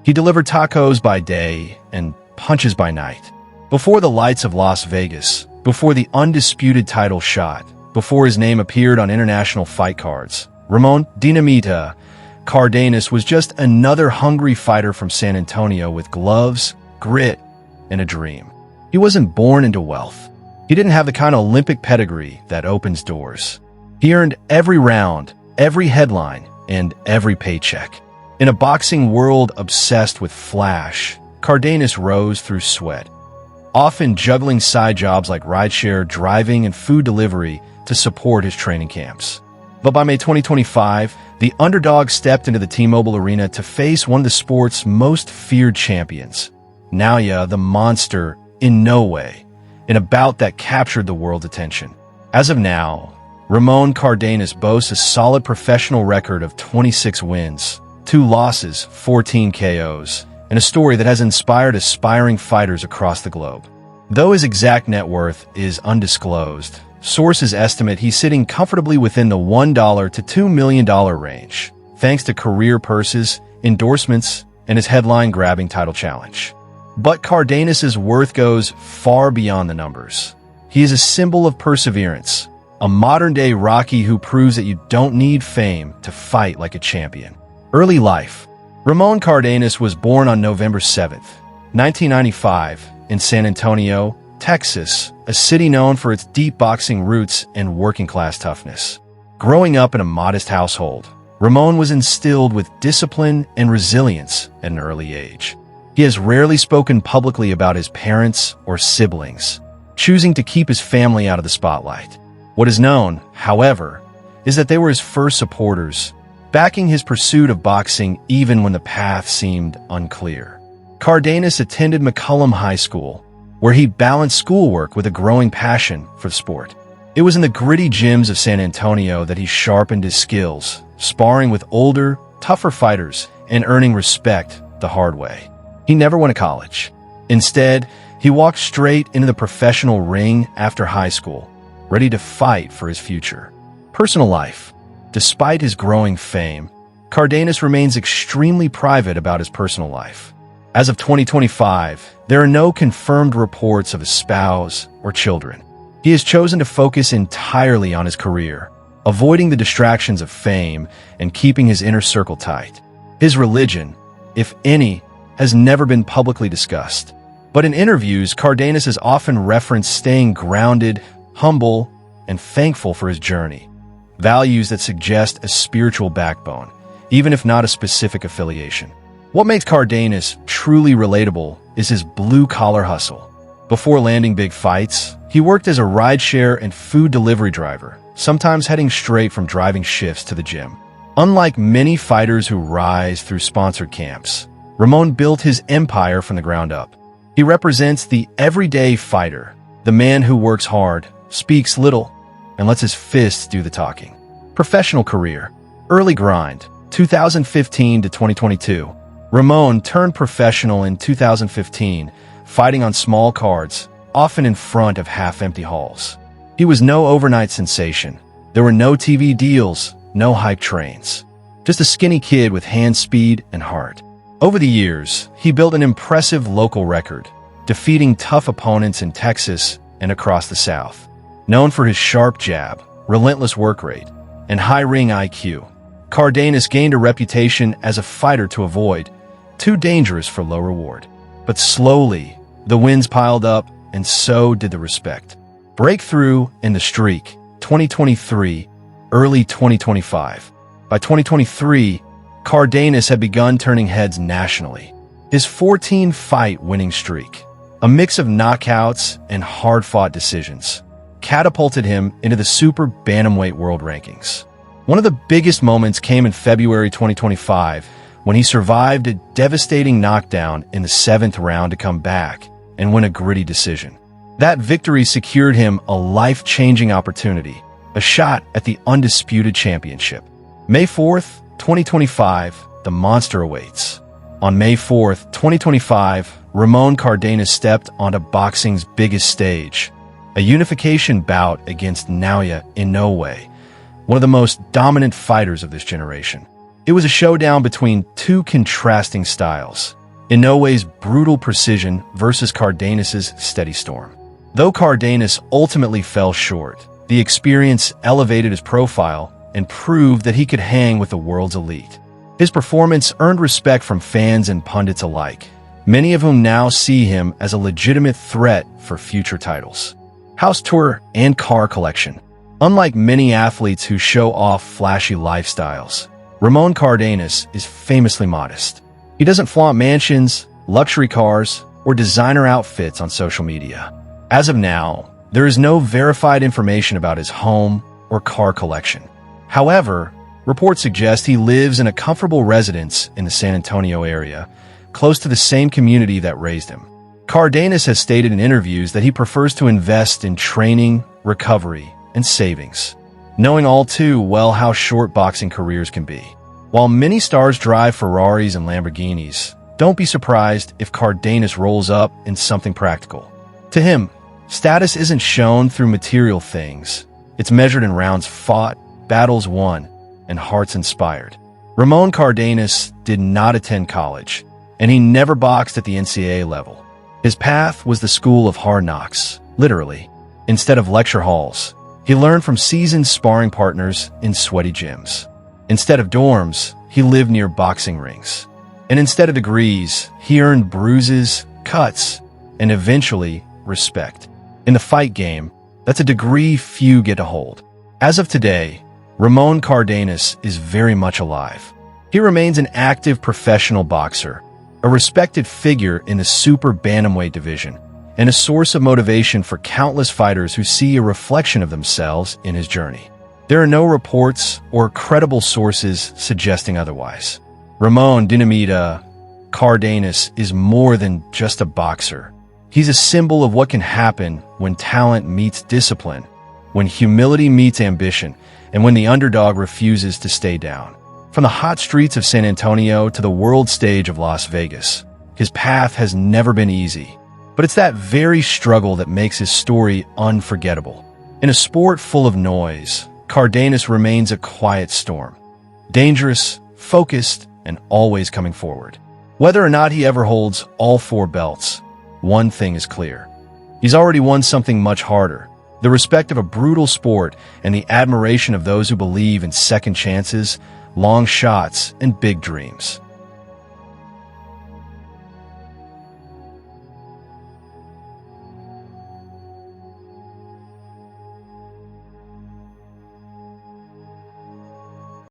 He delivered tacos by day and punches by night. Before the lights of Las Vegas, before the undisputed title shot, before his name appeared on international fight cards, Ramon Dinamita Cardenas was just another hungry fighter from San Antonio with gloves, grit, and a dream. He wasn't born into wealth. He didn't have the kind of Olympic pedigree that opens doors. He earned every round, every headline, and every paycheck. In a boxing world obsessed with flash, Cardenas rose through sweat, often juggling side jobs like rideshare, driving, and food delivery to support his training camps. But by May 2025, the Underdog stepped into the T-Mobile Arena to face one of the sport's most feared champions, Naoya the Monster Inoue, in a bout that captured the world's attention. As of now, Ramon Cardenas boasts a solid professional record of 26 wins, 2 losses, 14 KOs, and a story that has inspired aspiring fighters across the globe. Though his exact net worth is undisclosed, sources estimate he's sitting comfortably within the $1 to $2 million range, thanks to career purses, endorsements, and his headline-grabbing title challenge. But Cardenas' worth goes far beyond the numbers. He is a symbol of perseverance, a modern-day Rocky who proves that you don't need fame to fight like a champion. Early life. Ramon Cardenas was born on November 7, 1995, in San Antonio, Texas, a city known for its deep boxing roots and working-class toughness. Growing up in a modest household, Ramon was instilled with discipline and resilience at an early age. He has rarely spoken publicly about his parents or siblings, choosing to keep his family out of the spotlight. What is known, however, is that they were his first supporters, backing his pursuit of boxing even when the path seemed unclear. Cardenas attended McCullum High School, where he balanced schoolwork with a growing passion for the sport. It was in the gritty gyms of San Antonio that he sharpened his skills, sparring with older, tougher fighters and earning respect the hard way. He never went to college. Instead, he walked straight into the professional ring after high school, ready to fight for his future. Personal life. Despite his growing fame, Cardenas remains extremely private about his personal life. As of 2025, there are no confirmed reports of a spouse or children. He has chosen to focus entirely on his career, avoiding the distractions of fame and keeping his inner circle tight. His religion, if any, has never been publicly discussed. But in interviews, Cardenas has often referenced staying grounded, humble, and thankful for his journey. Values that suggest a spiritual backbone, even if not a specific affiliation. What makes Cardenas truly relatable is his blue-collar hustle. Before landing big fights, he worked as a rideshare and food delivery driver, sometimes heading straight from driving shifts to the gym. Unlike many fighters who rise through sponsored camps, Ramon built his empire from the ground up. He represents the everyday fighter, the man who works hard, speaks little, and lets his fists do the talking. Professional career. Early grind, 2015 to 2022. Ramon turned professional in 2015, fighting on small cards, often in front of half-empty halls. He was no overnight sensation. There were no TV deals, no hype trains. Just a skinny kid with hand speed and heart. Over the years, he built an impressive local record, defeating tough opponents in Texas and across the South. Known for his sharp jab, relentless work rate, and high ring IQ, Cardenas gained a reputation as a fighter to avoid, too dangerous for low reward. But slowly, the wins piled up, and so did the respect. Breakthrough in the streak, 2023, early 2025. By 2023, Cardenas had begun turning heads nationally. His 14-fight winning streak, a mix of knockouts and hard-fought decisions, catapulted him into the super bantamweight world rankings. One of the biggest moments came in February 2025 when he survived a devastating knockdown in the 7th round to come back and win a gritty decision. That victory secured him a life-changing opportunity, a shot at the undisputed championship. May 4th, 2025, the monster awaits. On May 4th, 2025, Ramon Cardenas stepped onto boxing's biggest stage, a unification bout against Naoya Inoue, one of the most dominant fighters of this generation. It was a showdown between two contrasting styles, Inoue's brutal precision versus Cardenas' steady storm. Though Cardenas ultimately fell short, the experience elevated his profile and proved that he could hang with the world's elite. His performance earned respect from fans and pundits alike, many of whom now see him as a legitimate threat for future titles. House tour and car collection. Unlike many athletes who show off flashy lifestyles, Ramon Cardenas is famously modest. He doesn't flaunt mansions, luxury cars, or designer outfits on social media. As of now, there is no verified information about his home or car collection. However, reports suggest he lives in a comfortable residence in the San Antonio area, close to the same community that raised him. Cardenas has stated in interviews that he prefers to invest in training, recovery, and savings, knowing all too well how short boxing careers can be. While many stars drive Ferraris and Lamborghinis, don't be surprised if Cardenas rolls up in something practical. To him, status isn't shown through material things. It's measured in rounds fought, battles won, and hearts inspired. Ramon Cardenas did not attend college, and he never boxed at the NCAA level. His path was the school of hard knocks, literally. Instead of lecture halls, he learned from seasoned sparring partners in sweaty gyms. Instead of dorms, he lived near boxing rings. And instead of degrees, he earned bruises, cuts, and eventually respect. In the fight game, that's a degree few get to hold. As of today, Ramon Cardenas is very much alive. He remains an active professional boxer, a respected figure in the super bantamweight division, and a source of motivation for countless fighters who see a reflection of themselves in his journey. There are no reports or credible sources suggesting otherwise. Ramon Dinamita Cardenas is more than just a boxer. He's a symbol of what can happen when talent meets discipline, when humility meets ambition, and when the underdog refuses to stay down. From the hot streets of San Antonio to the world stage of Las Vegas, his path has never been easy. But it's that very struggle that makes his story unforgettable. In a sport full of noise, Cardenas remains a quiet storm. Dangerous, focused, and always coming forward. Whether or not he ever holds all 4 belts, one thing is clear. He's already won something much harder: the respect of a brutal sport and the admiration of those who believe in second chances, long shots, and big dreams.